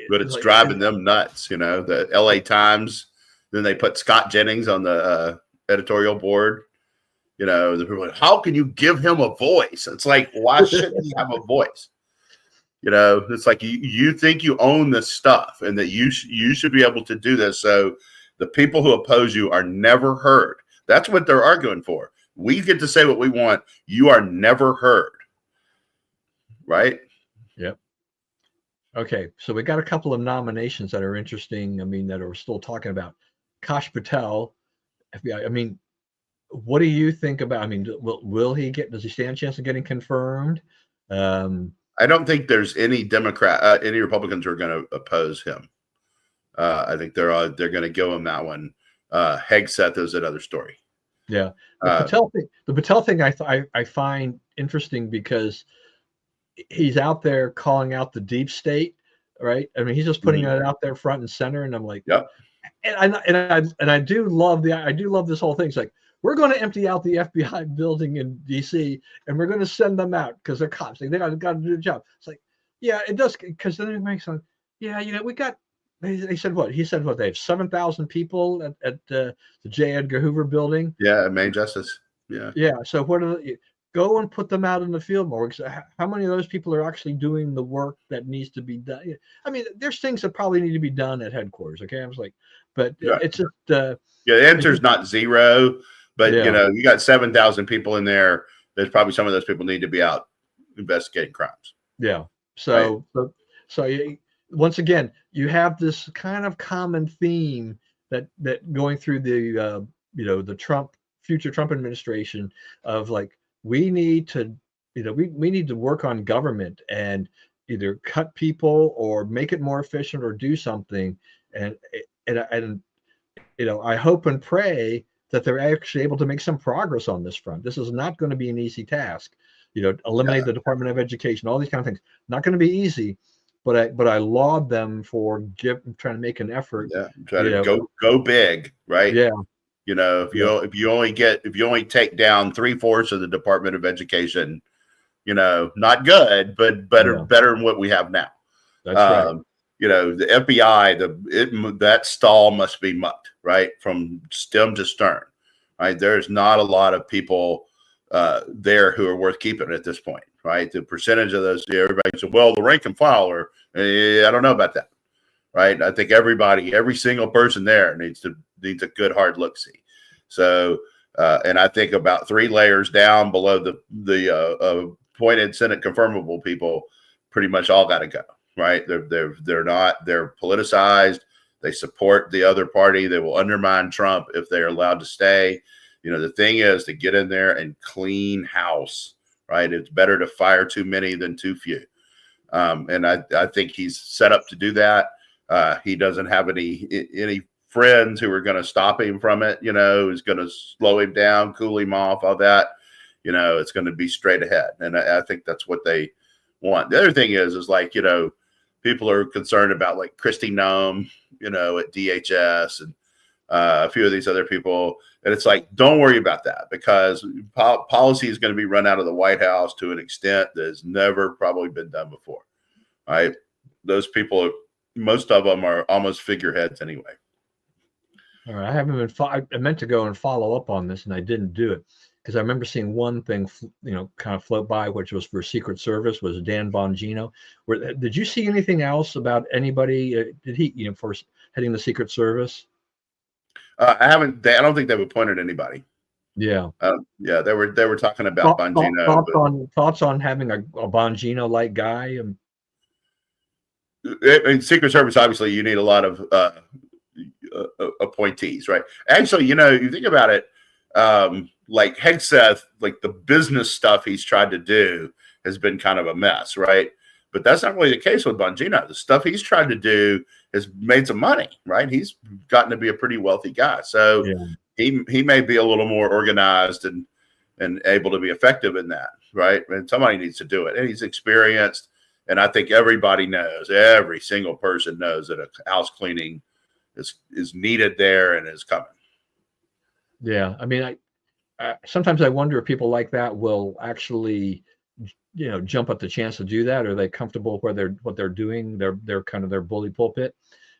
but it's driving them nuts. The LA Times Then they put Scott Jennings on the editorial board. You know, the people are like, how can you give him a voice? It's like, why shouldn't he have a voice? You know, it's like you think you own this stuff and that you should be able to do this. So the people who oppose you are never heard. That's what they're arguing for. We get to say what we want. You are never heard. Right? Yep. Okay. So we got a couple of nominations that are interesting. I mean, that are still talking about. Kash Patrl, FBI. I mean, what do you think about? I mean, will he get? Does he stand a chance of getting confirmed? I don't think there's any any Republicans who are going to oppose him. I think they're going to give him that one. Hegseth is another story. Yeah, the Patel thing, I find interesting because he's out there calling out the deep state, right? I mean, he's just putting it out there front and center, and I'm like, yep. And I do love this whole thing. It's like, we're going to empty out the FBI building in D.C. and we're going to send them out because they're cops. They got to do the job. It's like, yeah, it does, because then it makes them. Yeah, you know, we got. They said what? He said what? They have 7,000 people at the J. Edgar Hoover building. Yeah, Main Justice. Yeah. Yeah. So what are go and put them out in the field more? How many of those people are actually doing the work that needs to be done? I mean, there's things that probably need to be done at headquarters. Okay, I was like, but it's just. The answer's not zero. But, you know, you got 7,000 people in there. There's probably some of those people need to be out investigating crimes. Yeah. So once again, you have this kind of common theme that going through the, the future Trump administration of like, we need to, we need to work on government and either cut people or make it more efficient or do something. And I hope and pray that they're actually able to make some progress on this front. This is not going to be an easy task. Eliminate the Department of Education, all these kind of things. Not going to be easy, but I laud them for trying to make an effort. Yeah, try to go big, right? Yeah. If you only take down 3/4 of the Department of Education, not good, but better than what we have now. That's right. The FBI, that stall must be mucked, right, from stem to stern, right? There's not a lot of people there who are worth keeping at this point, right? The percentage of those, everybody said, well, the rank and file I don't know about that, right? I think every single person there needs a good hard look-see. So, and I think about 3 layers down below the appointed Senate confirmable people, pretty much all got to go. Right. They're politicized. They support the other party. They will undermine Trump if they're allowed to stay. The thing is to get in there and clean house. Right. It's better to fire too many than too few. And I think he's set up to do that. He doesn't have any friends who are going to stop him from it. Who's going to slow him down, cool him off, all that. It's going to be straight ahead. And I think that's what they want. The other thing is like, people are concerned about like Kristi Noem, at DHS and a few of these other people. And it's like, don't worry about that because policy is going to be run out of the White House to an extent that has never probably been done before. Right. Those people, most of them are almost figureheads anyway. All right. I haven't been, I meant to go and follow up on this and I didn't do it because I remember seeing one thing, kind of float by, which was for Secret Service, was Dan Bongino. Did you see anything else about anybody? Did he, for heading the Secret Service? I haven't. I don't think they've appointed anybody. Yeah. Yeah. They were talking about Bongino. Thoughts on having a Bongino-like guy? In Secret Service, obviously, you need a lot of appointees, right? Actually, you think about it. Like Hegseth, like the business stuff he's tried to do has been kind of a mess, right? But that's not really the case with Bongino. The stuff he's tried to do has made some money, right? He's gotten to be a pretty wealthy guy. So he may be a little more organized and able to be effective in that, right? And somebody needs to do it. And he's experienced. And I think everybody knows, every single person knows that a house cleaning is needed there and is coming. Yeah. I mean, sometimes I wonder if people like that will actually, jump at the chance to do that. Are they comfortable where what they're doing? They're kind of their bully pulpit.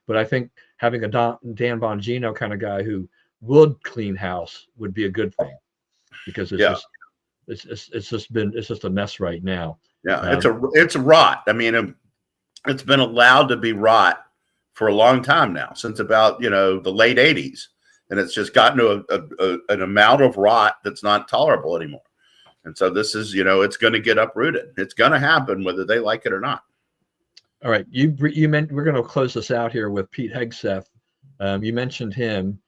But I think having a Dan Bongino kind of guy who would clean house would be a good thing, because Yeah. it's just a mess right now. Yeah. It's rot. I mean, it's been allowed to be rot for a long time now, since about, the late 80s. And it's just gotten to an amount of rot that's not tolerable anymore. And so this is, it's going to get uprooted. It's going to happen whether they like it or not. All right. You meant we're going to close this out here with Pete Hegseth. You mentioned him.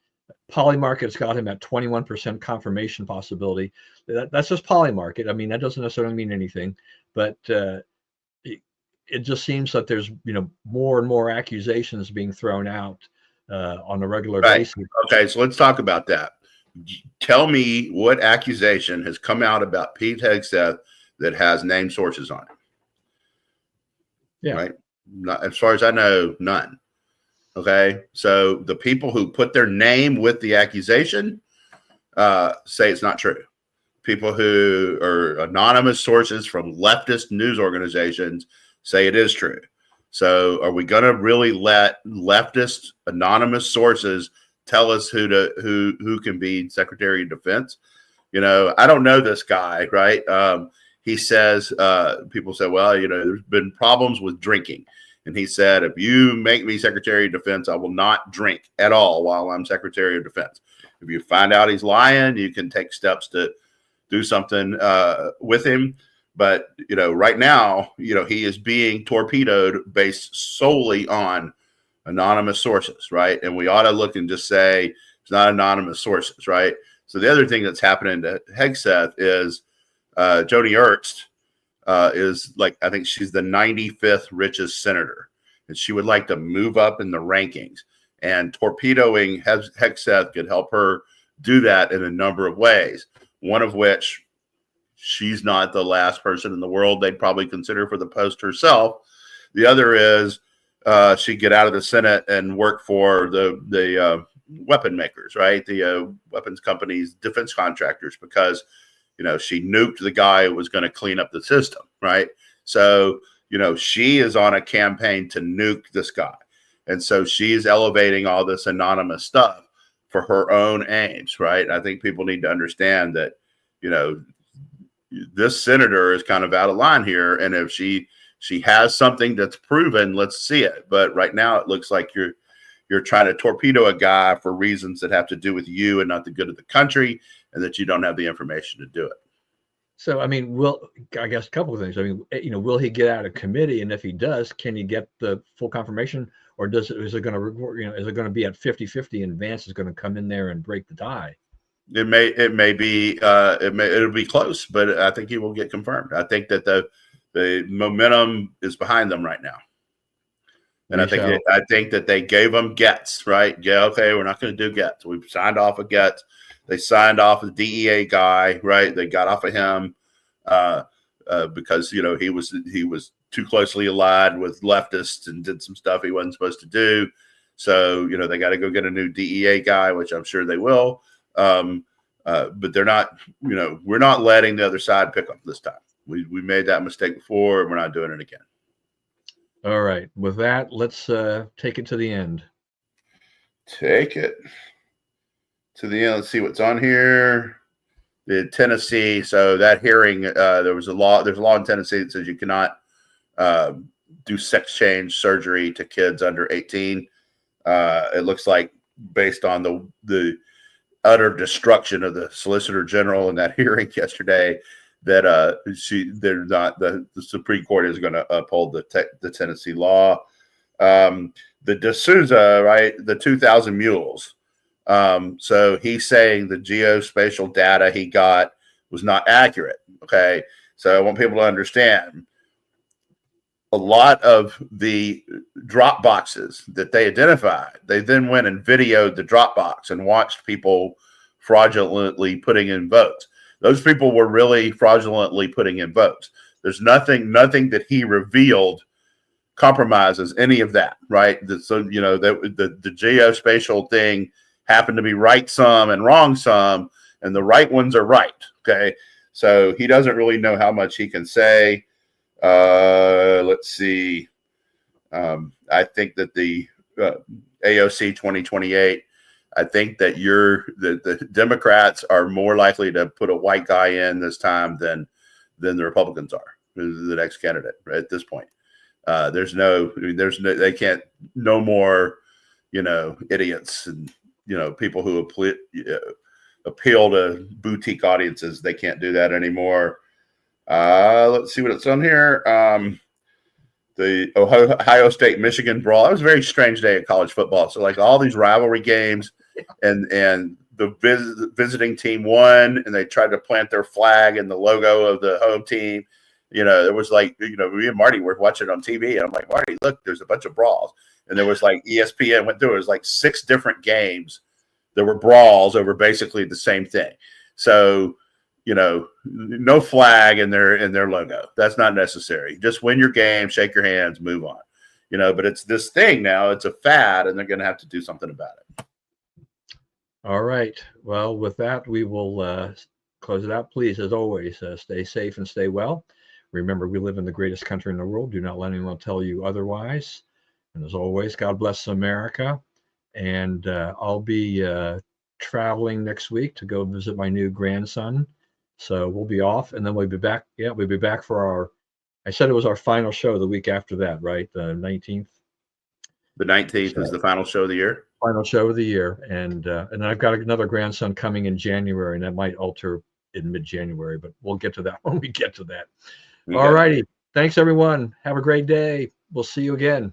Polymarket's got him at 21% confirmation possibility. That's just Polymarket. I mean, that doesn't necessarily mean anything, but it just seems that there's more and more accusations being thrown out on a regular basis. Okay, so let's talk about that. Tell me what accusation has come out about Pete Hegseth that has named sources on it. Yeah. Right. Not, as far as I know, none. Okay. So the people who put their name with the accusation say it's not true. People who are anonymous sources from leftist news organizations say it is true. So are we going to really let leftist anonymous sources tell us who can be Secretary of Defense? I don't know this guy, right? He says, people say, well, there's been problems with drinking. And he said, if you make me Secretary of Defense, I will not drink at all while I'm Secretary of Defense. If you find out he's lying, you can take steps to do something with him. But, right now, he is being torpedoed based solely on anonymous sources, right? And we ought to look and just say it's not anonymous sources, right? So the other thing that's happening to Hegseth is Joni Ernst is I think she's the 95th richest senator, and she would like to move up in the rankings. And torpedoing Hegseth could help her do that in a number of ways, one of which she's not the last person in the world they'd probably consider for the post herself. The other is she'd get out of the Senate and work for the weapon makers, right? The weapons companies, defense contractors, because, she nuked the guy who was going to clean up the system, right? So, she is on a campaign to nuke this guy. And so she's elevating all this anonymous stuff for her own aims, right? I think people need to understand that, this senator is kind of out of line here. And if she has something that's proven, let's see it. But right now it looks like you're trying to torpedo a guy for reasons that have to do with you and not the good of the country, and that you don't have the information to do it. So, I mean, I guess a couple of things. I mean, will he get out of committee? And if he does, can he get the full confirmation, or is it going to be at 50-50 and Vance is going to come in there and break the tie? It'll be close, but I think he will get confirmed. I think that the momentum is behind them right now. And I think that they gave them Getz, right? Yeah, okay, we're not going to do Getz. We've signed off of Getz. They signed off the DEA guy, right? They got off of him because he was too closely allied with leftists and did some stuff he wasn't supposed to do. So they got to go get a new DEA guy, which I'm sure they will. But they're not. We're not letting the other side pick them this time. We made that mistake before, and we're not doing it again. All right. With that, let's take it to the end. Take it to the end. Let's see what's on here. The Tennessee. So that hearing, there's a law in Tennessee that says you cannot do sex change surgery to kids under 18. It looks like, based on the utter destruction of the Solicitor General in that hearing yesterday, that the Supreme Court is going to uphold the Tennessee law. The D'Souza, right, the 2,000 mules. So he's saying the geospatial data he got was not accurate. Okay, so I want people to understand a lot of the drop boxes that they identified. They then went and videoed the drop box and watched people fraudulently putting in votes. Those people were really fraudulently putting in votes. There's nothing that he revealed compromises any of that, right? So the geospatial thing happened to be right some and wrong some, and the right ones are right. Okay, so he doesn't really know how much he can say. Let's see. I think that the AOC 2028. I think that the Democrats are more likely to put a white guy in this time than the Republicans are, the next candidate right, at this point. They can't, no more, idiots and, people who appeal to boutique audiences. They can't do that anymore. Let's see what it's on here. The Ohio State Michigan brawl. That was a very strange day at college football. So like all these rivalry games, and the visiting team won, and they tried to plant their flag and the logo of the home team. It was like, me and Marty were watching it on TV, and I'm like, Marty, look, there's a bunch of brawls. And there was like ESPN went through, it was like 6 different games. There were brawls over basically the same thing. So, no flag in their logo. That's not necessary. Just win your game, shake your hands, move on. But it's this thing now. It's a fad, and they're going to have to do something about it. All right. Well, with that, we will close it out. Please, as always, stay safe and stay well. Remember, we live in the greatest country in the world. Do not let anyone tell you otherwise. And as always, God bless America. And I'll be traveling next week to go visit my new grandson. So we'll be off, and then we'll be back. Yeah, we'll be back for I said it was our final show the week after that, right? The 19th. The 19th is the final show of the year. Final show of the year. And then I've got another grandson coming in January, and that might alter in mid-January, but we'll get to that when we get to that. Okay. All righty. Thanks, everyone. Have a great day. We'll see you again.